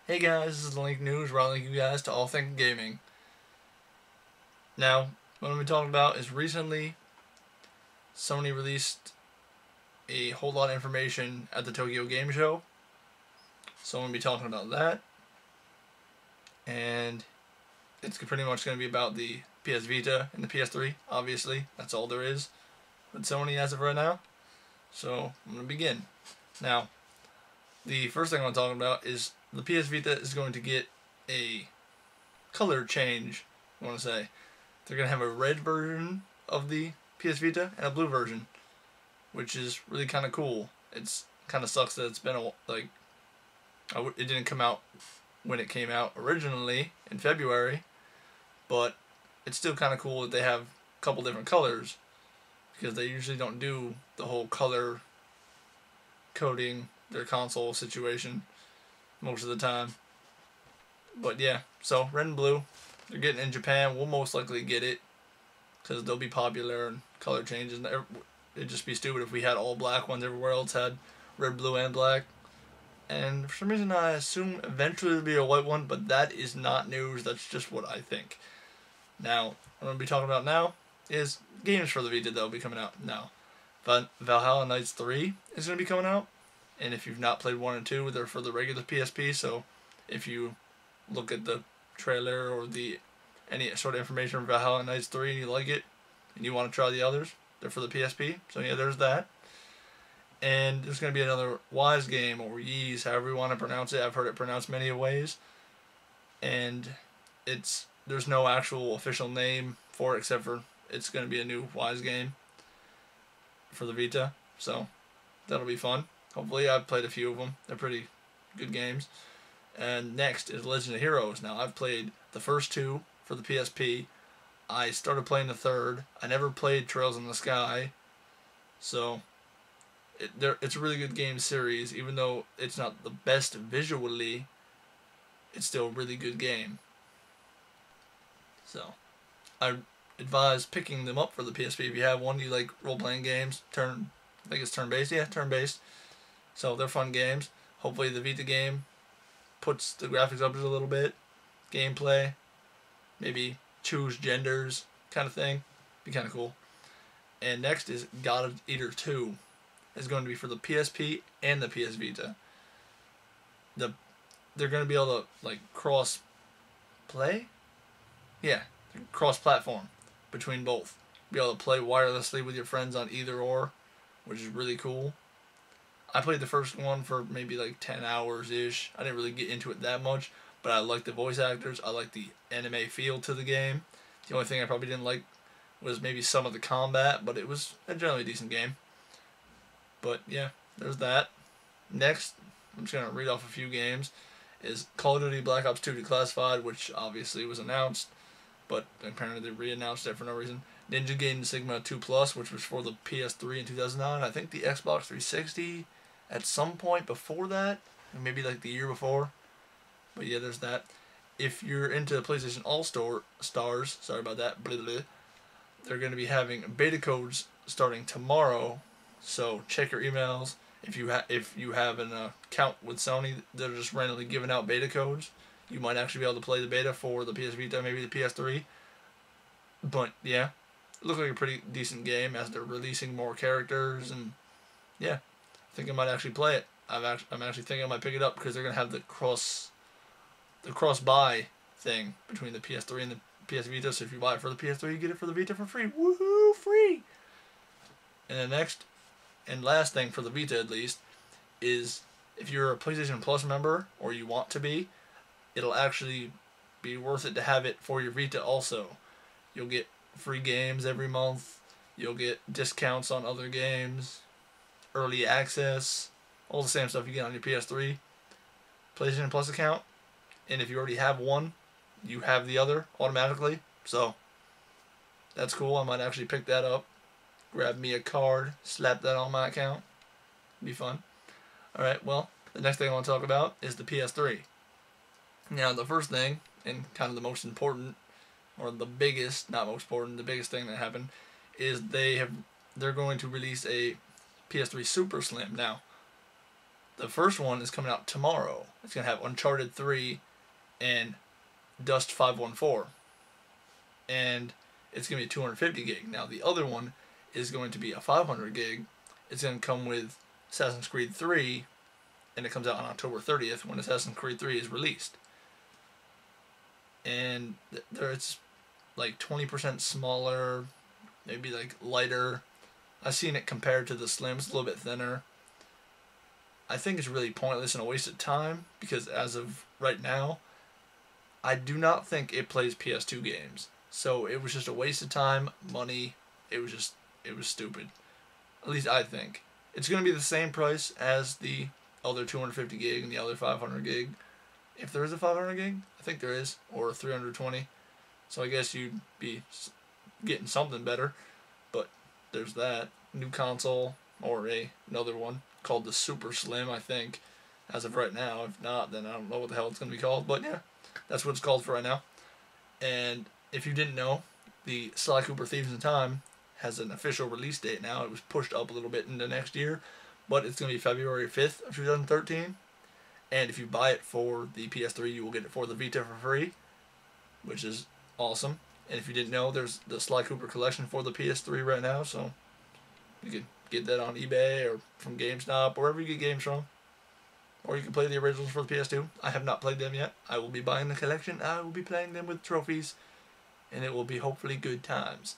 Hey guys, this is Link News, where I link you guys to all things gaming. Now, what I'm going to be talking about is recently Sony released a whole lot of information at the Tokyo Game Show. So I'm going to be talking about that. And it's pretty much going to be about the PS Vita and the PS3, obviously. That's all there is with Sony as of right now. So I'm going to begin. Now, the first thing I'm talking about is the PS Vita is going to get a color change, I want to say. They're going to have a red version of the PS Vita and a blue version, which is really kind of cool. It's kind of sucks that it's been it didn't come out when it came out originally in February, but it's still kind of cool that they have a couple different colors, because they usually don't do the whole color coding their console situation most of the time. But yeah, so red and blue, they're getting in Japan. We'll most likely get it because they'll be popular and color changes. It'd just be stupid if we had all black ones. Everywhere else had red, blue, and black. And for some reason, I assume eventually it'll be a white one, but that is not news. That's just what I think. Now, what I'm going to be talking about now is games for the Vita that will be coming out now. Valhalla Knights 3 is going to be coming out. And if you've not played 1 and 2, they're for the regular PSP. So if you look at the trailer or any sort of information from Valhalla Knights 3 and you like it and you want to try the others, they're for the PSP. So yeah, there's that. And there's going to be another Wise game, or Yeez, however you want to pronounce it. I've heard it pronounced many ways. And there's no actual official name for it, except for it's going to be a new Wise game for the Vita. So that'll be fun. Hopefully, I've played a few of them. They're pretty good games. And next is Legend of Heroes. Now, I've played the first two for the PSP. I started playing the third. I never played Trails in the Sky. So, it's a really good game series. Even though it's not the best visually, it's still a really good game. So, I advise picking them up for the PSP. If you have one, you like role-playing games, I think it's turn-based. Yeah, turn-based. So they're fun games. Hopefully the Vita game puts the graphics up just a little bit. Gameplay. Maybe choose genders kind of thing. Be kind of cool. And next is God Eater 2. It's going to be for the PSP and the PS Vita. They're going to be able to cross play? Yeah, cross platform between both. Be able to play wirelessly with your friends on either or, which is really cool. I played the first one for maybe 10 hours-ish. I didn't really get into it that much, but I liked the voice actors. I liked the anime feel to the game. The only thing I probably didn't like was maybe some of the combat, but it was a generally decent game. But yeah, there's that. Next, I'm just going to read off a few games, is Call of Duty Black Ops 2 Declassified, which obviously was announced, but apparently they re-announced it for no reason. Ninja Gaiden Sigma 2 Plus, which was for the PS3 in 2009. I think the Xbox 360 at some point before that, maybe the year before. But yeah, there's that. If you're into PlayStation All-Stars, sorry about that, blah, blah, they're going to be having beta codes starting tomorrow. So check your emails. If you have an account with Sony, they're just randomly giving out beta codes. You might actually be able to play the beta for the PS Vita, maybe the PS3. But yeah, it looks like a pretty decent game as they're releasing more characters, and yeah, I think I might actually play it. I'm actually thinking I might pick it up because they're gonna have the cross buy thing between the PS3 and the PS Vita. So if you buy it for the PS3, you get it for the Vita for free. Woohoo, free! And the next and last thing for the Vita, at least, is if you're a PlayStation Plus member, or you want to be, it'll actually be worth it to have it for your Vita also. You'll get free games every month. You'll get discounts on other games, early access, all the same stuff you get on your PS3 PlayStation Plus account. And if you already have one, you have the other automatically. So that's cool. I might actually pick that up, grab me a card, slap that on my account. Be fun. Alright, well, the next thing I want to talk about is the PS3. Now, the first thing, and kind of the most important, or the biggest, not most important, the biggest thing that happened, is they're going to release a PS3 Super Slim. Now, The first one is coming out tomorrow. It's going to have Uncharted 3 and Dust 514. And it's going to be 250 gig. Now, the other one is going to be a 500 gig. It's going to come with Assassin's Creed 3, and it comes out on October 30th when Assassin's Creed 3 is released. And it's like 20% smaller, maybe like lighter. I've seen it compared to the Slim. It's a little bit thinner. I think it's really pointless and a waste of time because as of right now, I do not think it plays PS2 games. So it was just a waste of time, money. It was stupid. At least I think. It's going to be the same price as the other 250 gig and the other 500 gig. If there is a 500 gig, I think there is, or 320. So I guess you'd be getting something better. But there's that. New console, or another one, called the Super Slim, I think, as of right now. If not, then I don't know what the hell it's going to be called. But yeah, that's what it's called for right now. And if you didn't know, the Sly Cooper Thieves in Time has an official release date now. It was pushed up a little bit into next year, but it's going to be February 5th of 2013. And if you buy it for the PS3, you will get it for the Vita for free, which is awesome. And if you didn't know, there's the Sly Cooper collection for the PS3 right now, so you can get that on eBay or from GameStop, wherever you get games from. Or you can play the originals for the PS2. I have not played them yet. I will be buying the collection. I will be playing them with trophies, and it will be hopefully good times.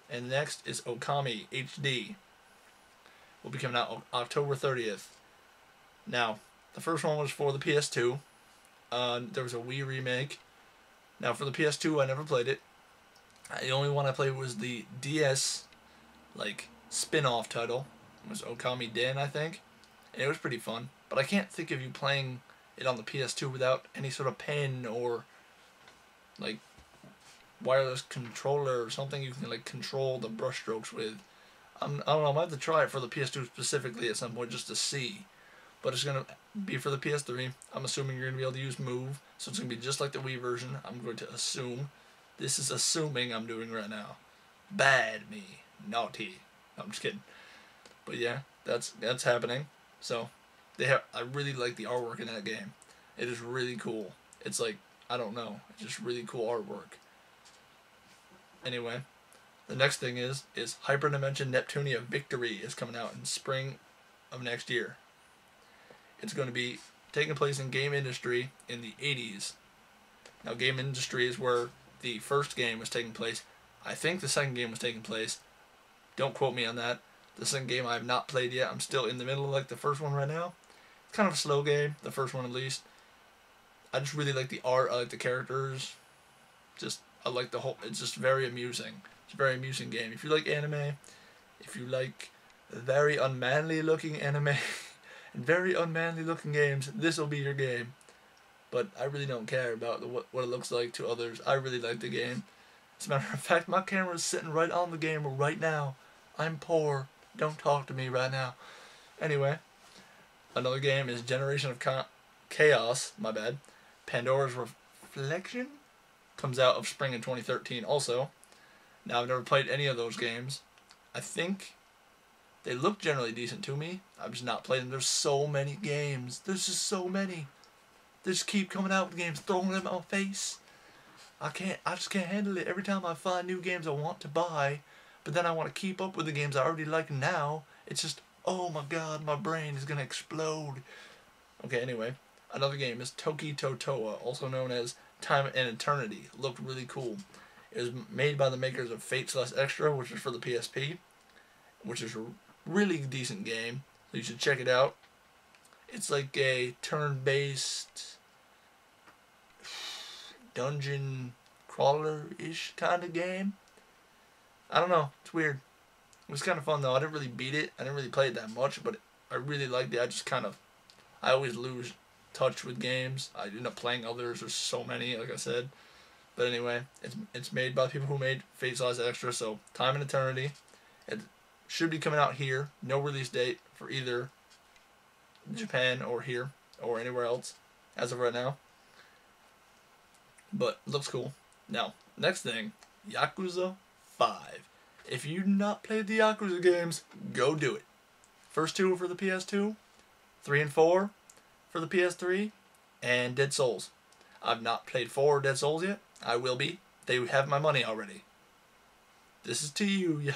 And next is Okami HD. Will be coming out October 30th. Now, the first one was for the PS2. There was a Wii remake. Now, for the PS2, I never played it. The only one I played was the DS, spin-off title. It was Okami Den, I think. And it was pretty fun. But I can't think of you playing it on the PS2 without any sort of pen or, wireless controller or something you can, control the brushstrokes with. I don't know, I might have to try it for the PS2 specifically at some point just to see. But it's going to be for the PS3. I'm assuming you're going to be able to use Move. So it's going to be just like the Wii version. I'm going to assume. This is assuming I'm doing right now. Bad me. Naughty. No, I'm just kidding. But yeah, that's happening. So, I really like the artwork in that game. It is really cool. It's I don't know. It's just really cool artwork. Anyway, the next thing is Hyperdimension Neptunia Victory is coming out in spring of next year. It's going to be taking place in game industry in the 80s. Now, game industry is where the first game was taking place. I think the second game was taking place. Don't quote me on that. The second game I have not played yet. I'm still in the middle of the first one right now. It's kind of a slow game, the first one at least. I just really like the art. I like the characters. I like the whole. It's just very amusing. It's a very amusing game. If you like anime, if you like very unmanly looking anime and very unmanly looking games, this will be your game. But I really don't care about what it looks like to others. I really like the game. As a matter of fact, my camera is sitting right on the game right now. I'm poor. Don't talk to me right now. Anyway, another game is Generation of Chaos. My bad. Pandora's Reflection comes out of spring in 2013 also. Now, I've never played any of those games. I think they look generally decent to me. I've just not played them. There's so many games. There's just so many. They just keep coming out with games, throwing them at my face. I just can't handle it. Every time I find new games I want to buy, but then I want to keep up with the games I already like now. It's just, oh my god, my brain is going to explode. Okay, anyway. Another game is Toki to Towa, also known as Time and Eternity. It looked really cool. It was made by the makers of Fate/Extra, which is for the PSP, which is a really decent game. So you should check it out. It's like a turn-based dungeon crawler-ish kind of game. I don't know. It's weird. It was kind of fun, though. I didn't really beat it. I didn't really play it that much, but I really liked it. I always lose touch with games. I end up playing others. There's so many, like I said. But anyway, it's made by people who made Fate/Extra, so Time and Eternity. It should be coming out here. No release date for either Japan or here or anywhere else as of right now. But it looks cool. Now, next thing, Yakuza 5. If you've not played the Yakuza games, go do it. First two are for the PS2. 3 and 4 for the PS3, and Dead Souls. I've not played 4 Dead Souls yet. I will be. They have my money already. This is to you,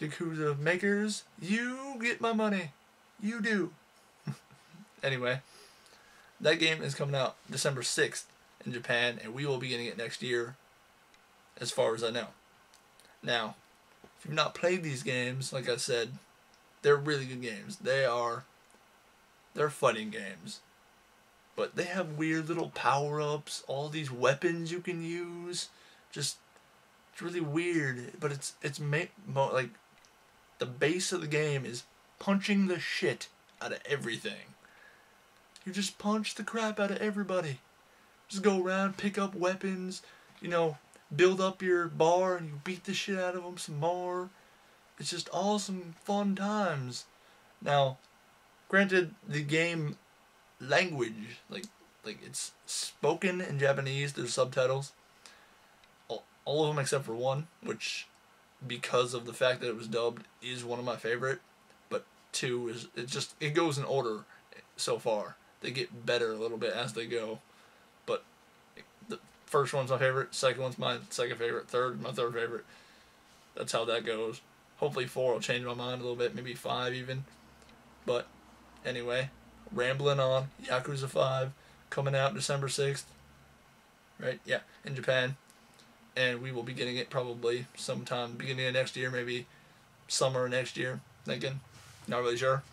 Yakuza makers. You get my money. You do. Anyway, that game is coming out December 6th in Japan, and we will be getting it next year, as far as I know. Now, if you've not played these games, like I said, they're really good games. They're fighting games. But they have weird little power-ups, all these weapons you can use. Just, it's really weird. But it's like, the base of the game is punching the shit out of everything. You just punch the crap out of everybody. Just go around, pick up weapons, build up your bar, and you beat the shit out of them some more. It's just awesome, fun times. Now, granted, the game language, like it's spoken in Japanese, there's subtitles. All of them except for one, which, because of the fact that it was dubbed, is one of my favorite. But 2 is, it goes in order so far. They get better a little bit as they go. But the first one's my favorite, second one's my second favorite, third my third favorite. That's how that goes. Hopefully 4 will change my mind a little bit, maybe 5 even. But anyway, rambling on. Yakuza 5 coming out December 6th. Right? Yeah, in Japan. And we will be getting it probably sometime beginning of next year, maybe summer next year, thinking. Not really sure.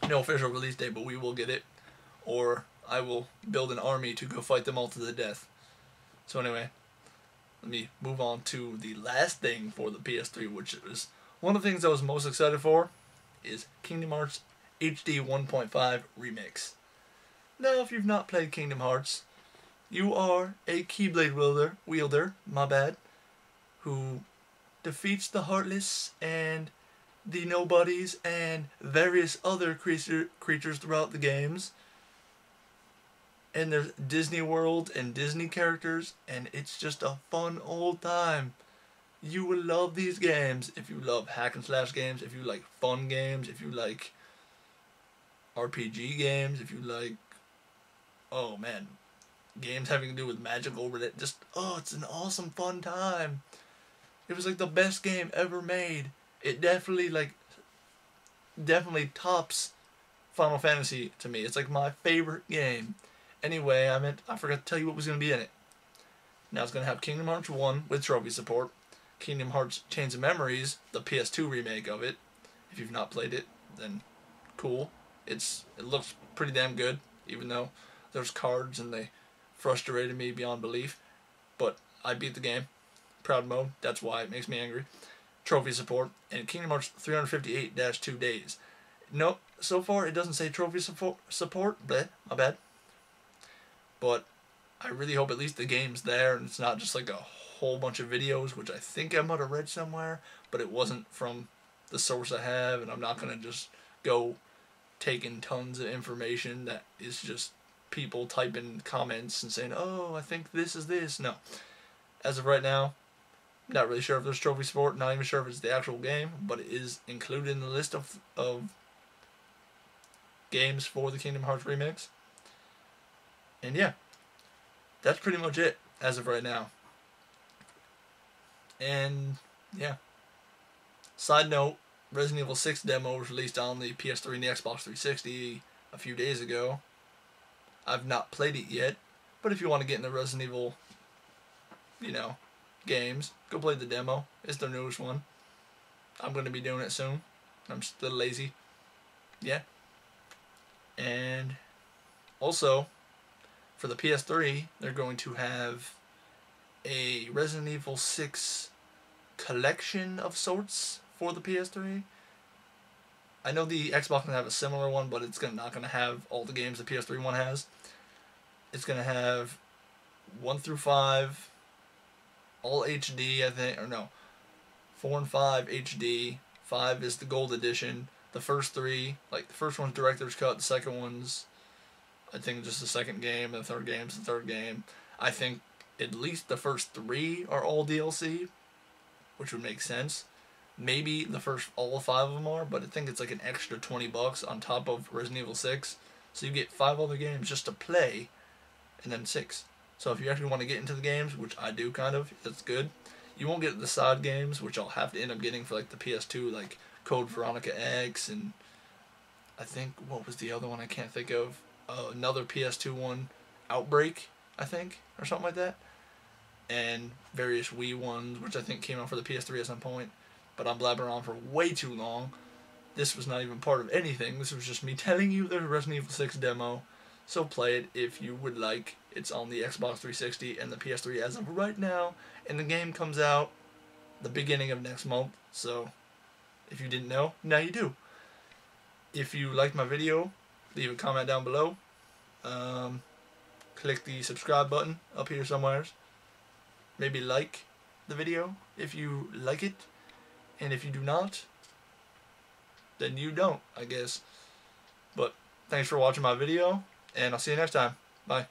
No official release date, but we will get it. Or I will build an army to go fight them all to the death. So anyway, let me move on to the last thing for the PS3, which is one of the things I was most excited for, is Kingdom Hearts HD 1.5 Remix. Now, if you've not played Kingdom Hearts, you are a Keyblade wielder, my bad, who defeats the Heartless and the Nobodies and various other creatures throughout the games. And there's Disney World and Disney characters, and it's just a fun old time. You will love these games if you love hack and slash games, if you like fun games, if you like RPG games, if you like, oh man, games having to do with magical, it's an awesome fun time. It was like the best game ever made. It definitely tops Final Fantasy to me. It's like my favorite game. Anyway, I forgot to tell you what was going to be in it. Now it's going to have Kingdom Hearts 1 with trophy support, Kingdom Hearts Chains of Memories, the PS2 remake of it. If you've not played it, then cool. It looks pretty damn good, even though there's cards and they frustrated me beyond belief. But I beat the game. Proud mode, that's why it makes me angry. Trophy support, and Kingdom Hearts 358-2 days. Nope, so far it doesn't say trophy support, bleh, my bad. But I really hope at least the game's there and it's not just like a whole bunch of videos, which I think I might have read somewhere, but it wasn't from the source I have, and I'm not going to just go taking tons of information that is just people typing comments and saying, oh, I think this is this. No. As of right now, not really sure if there's trophy support, not even sure if it's the actual game, but it is included in the list of games for the Kingdom Hearts remix. And yeah, that's pretty much it as of right now. And yeah. Side note, Resident Evil 6 demo was released on the PS3 and the Xbox 360 a few days ago. I've not played it yet, but if you want to get into Resident Evil, games, go play the demo. It's the newest one. I'm going to be doing it soon. I'm still lazy. Yeah. And also, for the PS3, they're going to have a Resident Evil 6 collection of sorts for the PS3. I know the Xbox can have a similar one, but it's not going to have all the games the PS3 one has. It's going to have 1 through 5, all HD, I think, or no, 4 and 5 HD. 5 is the gold edition. The first 3, like the first one's director's cut, the second one's, I think, just the second game, and the third game's the third game. I think at least the first 3 are all DLC, which would make sense. Maybe the first all 5 of them are, but I think it's like an extra $20 on top of Resident Evil 6. So you get 5 other games just to play, and then 6. So if you actually want to get into the games, which I do kind of, it's good. You won't get the side games, which I'll have to end up getting for like the PS2, like Code Veronica X, and I think, what was the other one I can't think of? Another PS2 one, Outbreak, I think, or something like that. And various Wii ones, which I think came out for the PS3 at some point. But I'm blabbering on for way too long. This was not even part of anything. This was just me telling you there's a Resident Evil 6 demo. So play it if you would like. It's on the Xbox 360 and the PS3 as of right now. And the game comes out the beginning of next month. So if you didn't know, now you do. If you liked my video, leave a comment down below. Click the subscribe button up here somewhere. Maybe like the video if you like it. And if you do not, then you don't, I guess. But thanks for watching my video, and I'll see you next time. Bye.